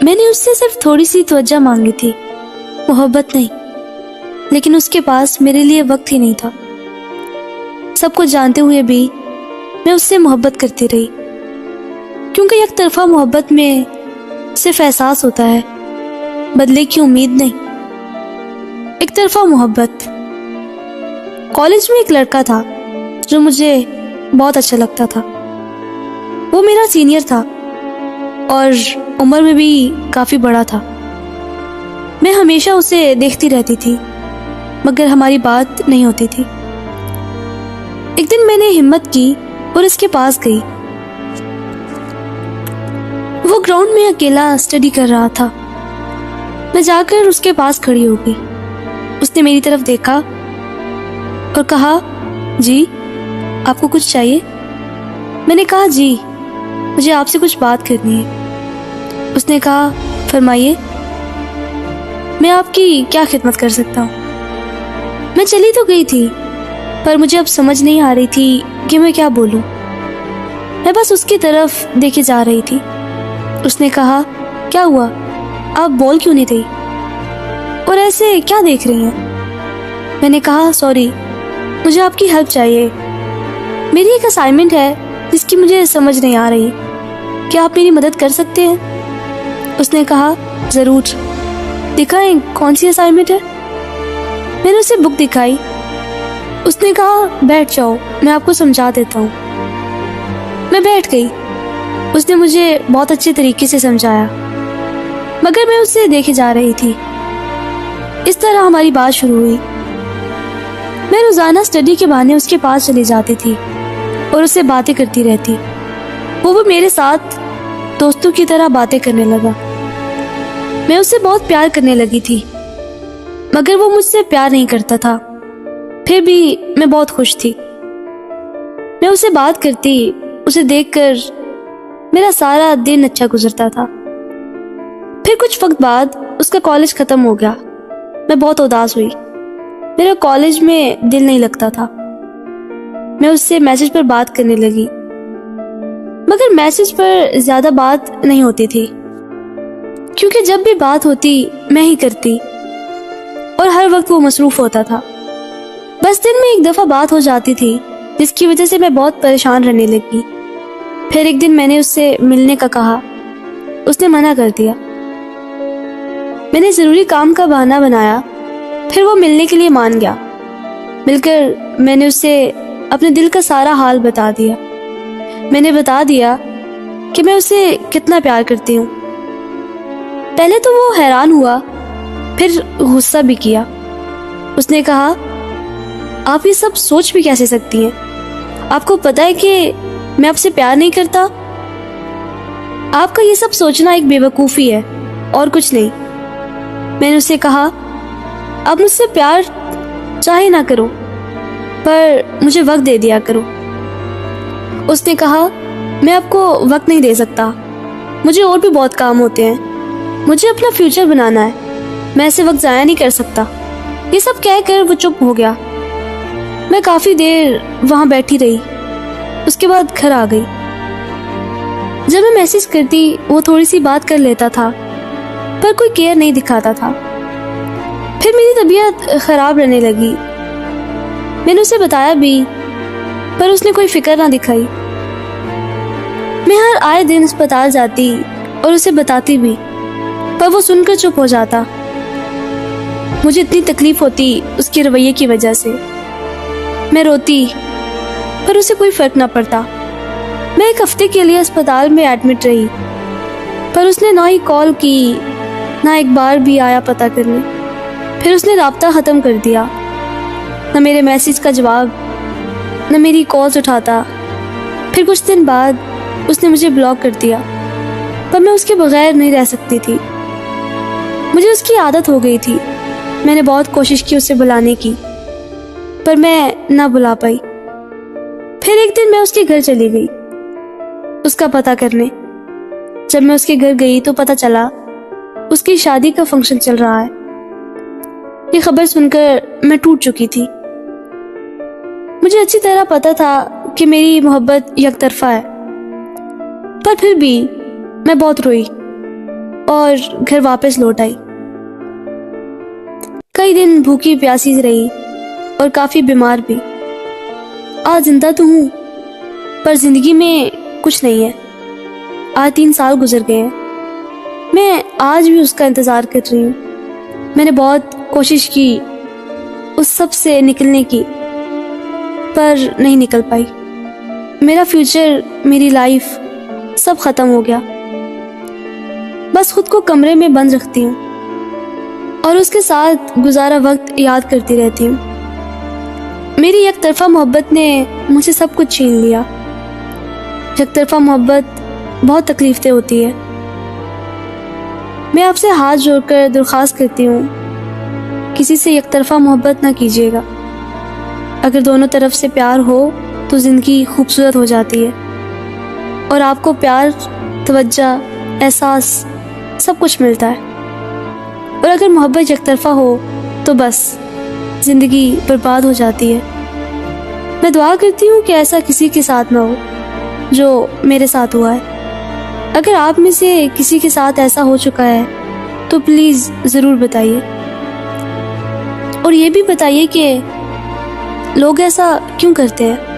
میں نے اس سے صرف تھوڑی سی توجہ مانگی تھی، محبت نہیں، لیکن اس کے پاس میرے لیے وقت ہی نہیں تھا۔ سب کچھ جانتے ہوئے بھی میں اس سے محبت کرتی رہی، کیونکہ یک طرفہ محبت میں صرف احساس ہوتا ہے، بدلے کی امید نہیں۔ ایک طرفہ محبت۔ کالج میں ایک لڑکا تھا جو مجھے بہت اچھا لگتا تھا۔ وہ میرا سینئر تھا اور عمر میں بھی کافی بڑا تھا۔ میں ہمیشہ اسے دیکھتی رہتی تھی، مگر ہماری بات نہیں ہوتی تھی۔ ایک دن میں نے ہمت کی اور اس کے پاس گئی۔ وہ گراؤنڈ میں اکیلا اسٹڈی کر رہا تھا۔ میں جا کر اس کے پاس کھڑی ہو گئی۔ اس نے میری طرف دیکھا اور کہا، جی آپ کو کچھ چاہیے؟ میں نے کہا، جی مجھے آپ سے کچھ بات کرنی ہے۔ اس نے کہا، فرمائیے، میں آپ کی کیا خدمت کر سکتا ہوں؟ میں چلی تو گئی تھی، پر مجھے اب سمجھ نہیں آ رہی تھی کہ میں کیا بولوں۔ میں بس اس کی طرف دیکھے جا رہی تھی۔ اس نے کہا، کیا ہوا؟ آپ بول کیوں نہیں رہی اور ایسے کیا دیکھ رہی ہیں؟ میں نے کہا، سوری، مجھے آپ کی ہیلپ چاہیے۔ میری ایک اسائنمنٹ ہے جس کی مجھے سمجھ نہیں آ رہی، کیا آپ میری مدد کر سکتے ہیں؟ اس نے کہا، ضرور، دکھائیں کون سی اسائنمنٹ ہے؟ میں نے اسے بک دکھائی۔ اس نے کہا، بیٹھ جاؤ، میں آپ کو سمجھا دیتا ہوں۔ میں بیٹھ گئی۔ اس نے مجھے بہت اچھے طریقے سے سمجھایا، مگر میں اسے دیکھے جا رہی تھی۔ اس طرح ہماری بات شروع ہوئی۔ میں روزانہ اسٹڈی کے بہانے اس کے پاس چلی جاتی تھی اور اس سے باتیں کرتی رہتی۔ وہ بھی میرے ساتھ دوستوں کی طرح باتیں کرنے لگا۔ میں اس سے بہت پیار کرنے لگی تھی، مگر وہ مجھ سے پیار نہیں کرتا تھا۔ پھر بھی میں بہت خوش تھی۔ میں اسے بات کرتی، اسے دیکھ کر میرا سارا دن اچھا گزرتا تھا۔ پھر کچھ وقت بعد اس کا کالج ختم ہو گیا۔ میں بہت اداس ہوئی۔ میرا کالج میں دل نہیں لگتا تھا۔ میں اس سے میسج پر بات کرنے لگی، مگر میسج پر زیادہ بات نہیں ہوتی تھی، کیونکہ جب بھی بات ہوتی میں ہی کرتی اور ہر وقت وہ مصروف ہوتا تھا۔ بس دن میں ایک دفعہ بات ہو جاتی تھی، جس کی وجہ سے میں بہت پریشان رہنے لگی۔ پھر ایک دن میں نے اس سے ملنے کا کہا، اس نے منع کر دیا۔ میں نے ضروری کام کا بہانہ بنایا، پھر وہ ملنے کے لیے مان گیا۔ مل کر میں نے اسے اپنے دل کا سارا حال بتا دیا۔ میں نے بتا دیا کہ میں اسے کتنا پیار کرتی ہوں۔ پہلے تو وہ حیران ہوا، پھر غصہ بھی کیا۔ اس نے کہا، آپ یہ سب سوچ بھی کیسے سکتی ہیں؟ آپ کو پتہ ہے کہ میں آپ سے پیار نہیں کرتا؟ آپ کا یہ سب سوچنا ایک بے وقوفی ہے اور کچھ نہیں۔ میں نے اسے کہا، آپ مجھ سے پیار چاہے نہ کرو، پر مجھے وقت دے دیا کرو۔ اس نے کہا، میں آپ کو وقت نہیں دے سکتا، مجھے اور بھی بہت کام ہوتے ہیں، مجھے اپنا فیوچر بنانا ہے، میں ایسے وقت ضائع نہیں کر سکتا۔ یہ سب کہہ کر وہ چپ ہو گیا۔ میں کافی دیر وہاں بیٹھی رہی، اس کے بعد گھر آ گئی۔ جب میں میسج کرتی وہ تھوڑی سی بات کر لیتا تھا، پر کوئی کیئر نہیں دکھاتا تھا۔ پھر میری طبیعت خراب رہنے لگی۔ میں نے اسے بتایا بھی، پر اس نے کوئی فکر نہ دکھائی۔ میں ہر آئے دن اسپتال جاتی اور اسے بتاتی بھی، پر وہ سن کر چپ ہو جاتا۔ مجھے اتنی تکلیف ہوتی اس کے رویے کی وجہ سے۔ میں روتی، پر اسے کوئی فرق نہ پڑتا۔ میں ایک ہفتے کے لیے اسپتال میں ایڈمٹ رہی، پر اس نے نہ ہی کال کی، نہ ایک بار بھی آیا پتہ کرنے۔ پھر اس نے رابطہ ختم کر دیا، نہ میرے میسج کا جواب، نہ میری کالز اٹھاتا۔ پھر کچھ دن بعد اس نے مجھے بلاک کر دیا، پر میں اس کے بغیر نہیں رہ سکتی تھی۔ مجھے اس کی عادت ہو گئی تھی۔ میں نے بہت کوشش کی اسے بلانے کی، پر میں نہ بلا پائی۔ پھر ایک دن میں اس کے گھر چلی گئی اس کا پتہ کرنے۔ جب میں اس کے گھر گئی تو پتہ چلا اس کی شادی کا فنکشن چل رہا ہے۔ یہ خبر سن کر میں ٹوٹ چکی تھی۔ مجھے اچھی طرح پتہ تھا کہ میری محبت یک طرفہ ہے، پر پھر بھی میں بہت روئی اور گھر واپس لوٹ آئی۔ کئی دن بھوکی پیاسی رہی اور کافی بیمار بھی۔ آج زندہ تو ہوں پر زندگی میں کچھ نہیں ہے۔ آج 3 سال گزر گئے ہیں۔ میں آج بھی اس کا انتظار کر رہی ہوں۔ میں نے بہت کوشش کی اس سب سے نکلنے کی، پر نہیں نکل پائی۔ میرا فیوچر، میری لائف سب ختم ہو گیا۔ بس خود کو کمرے میں بند رکھتی ہوں اور اس کے ساتھ گزارا وقت یاد کرتی رہتی ہوں۔ میری یک طرفہ محبت نے مجھ سے سب کچھ چھین لیا۔ یک طرفہ محبت بہت تکلیف دہ ہوتی ہے۔ میں آپ سے ہاتھ جوڑ کر درخواست کرتی ہوں، کسی سے یک طرفہ محبت نہ کیجیے گا۔ اگر دونوں طرف سے پیار ہو تو زندگی خوبصورت ہو جاتی ہے اور آپ کو پیار، توجہ، احساس سب کچھ ملتا ہے۔ اور اگر محبت یک طرفہ ہو تو بس زندگی برباد ہو جاتی ہے۔ میں دعا کرتی ہوں کہ ایسا کسی کے ساتھ نہ ہو جو میرے ساتھ ہوا ہے۔ اگر آپ میں سے کسی کے ساتھ ایسا ہو چکا ہے تو پلیز ضرور بتائیے، اور یہ بھی بتائیے کہ لوگ ایسا کیوں کرتے ہیں۔